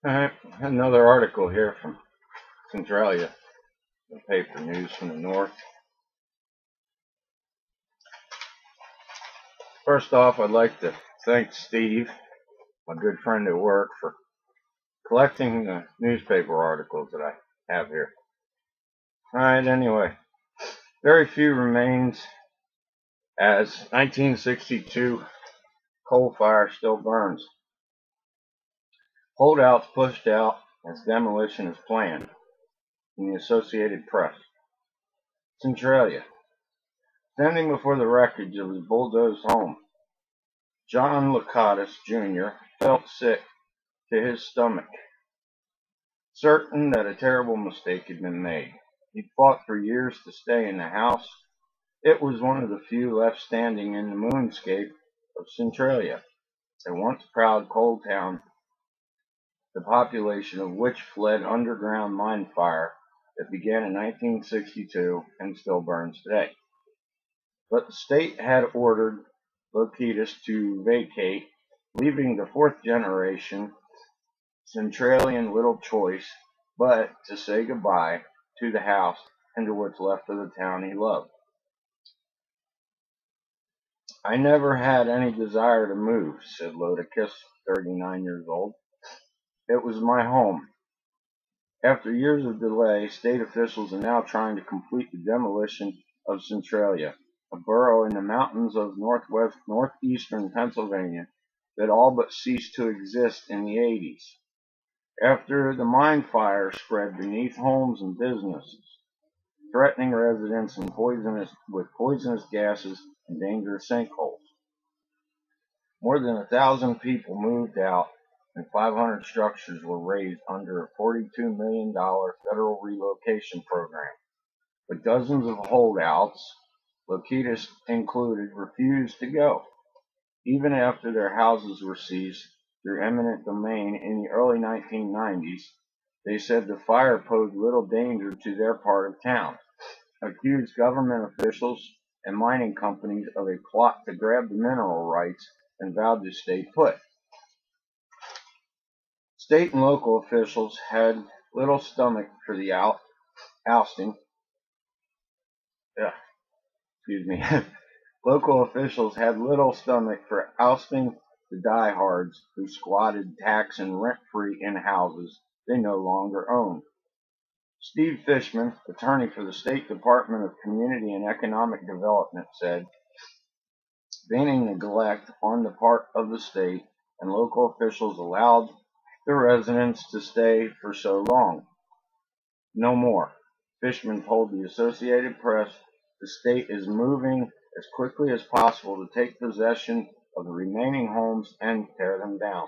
Alright, another article here from Centralia, the paper news from the north. First off, I'd like to thank Steve, my good friend at work, for collecting the newspaper articles that I have here. Alright, anyway, very few remains as 1962 coal fire still burns. Holdouts pushed out as demolition is planned in the Associated Press. Centralia. Standing before the wreckage of his bulldozed home, John Locatus, Jr. felt sick to his stomach, certain that a terrible mistake had been made. He'd fought for years to stay in the house. It was one of the few left standing in the moonscape of Centralia, a once proud coal town, the population of which fled underground mine fire that began in 1962 and still burns today. But the state had ordered Locatus to vacate, leaving the fourth generation Centralian little choice but to say goodbye to the house and to what's left of the town he loved. I never had any desire to move, said Lodicus, 39 years old. It was my home. After years of delay, state officials are now trying to complete the demolition of Centralia, a borough in the mountains of northeastern Pennsylvania that all but ceased to exist in the 80s. After the mine fire spread beneath homes and businesses, threatening residents with poisonous gases and dangerous sinkholes. More than 1,000 people moved out and 500 structures were razed under a $42 million federal relocation program. But dozens of holdouts, Locatus included, refused to go, even after their houses were seized through eminent domain in the early 1990s. They said the fire posed little danger to their part of town, accused government officials and mining companies of a plot to grab the mineral rights, and vowed to stay put. State and local officials had little stomach for the ousting. Excuse me. Local officials had little stomach for ousting the diehards who squatted tax and rent-free in houses they no longer owned. Steve Fishman, attorney for the State Department of Community and Economic Development, said, "Feigning neglect on the part of the state and local officials allowed the residents to stay for so long. No more." Fishman told the Associated Press the state is moving as quickly as possible to take possession of the remaining homes and tear them down.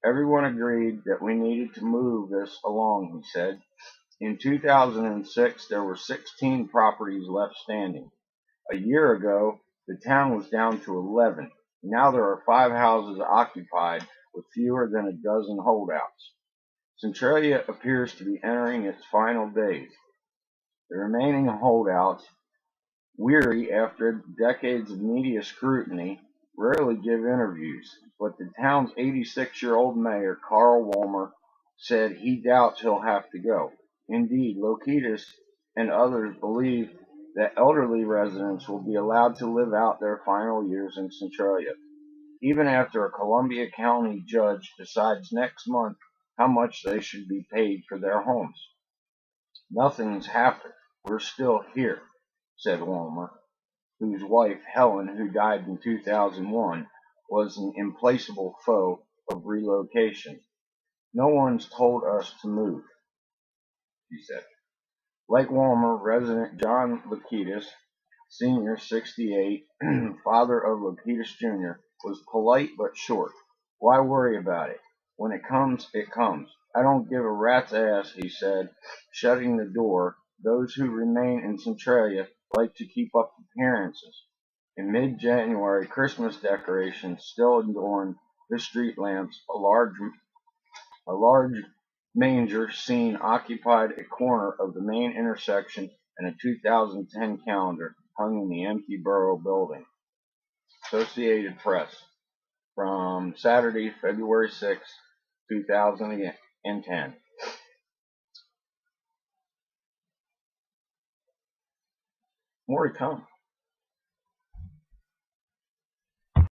Everyone agreed that we needed to move this along, he said. In 2006, there were 16 properties left standing. A year ago, the town was down to 11. Now there are 5 houses occupied with fewer than a dozen holdouts. Centralia appears to be entering its final days. The remaining holdouts, weary after decades of media scrutiny, rarely give interviews, but the town's 86-year-old mayor, Carl Walmer, said he doubts he'll have to go. Indeed, Locatus and others believe that elderly residents will be allowed to live out their final years in Centralia, even after a Columbia County judge decides next month how much they should be paid for their homes. Nothing's happened. We're still here, said Walmer, whose wife, Helen, who died in 2001, was an implacable foe of relocation. No one's told us to move, she said. Like Walmer, resident John Locatus, Sr., 68, father of Locatus Jr., was polite but short. Why worry about it? When it comes, it comes. I don't give a rat's ass, he said, shutting the door. Those who remain in Centralia like to keep up appearances. In mid-January, Christmas decorations still adorned the street lamps. A large manger scene occupied a corner of the main intersection, and a 2010 calendar hung in the empty borough building. Associated Press, from Saturday, February 6, 2010. More to come.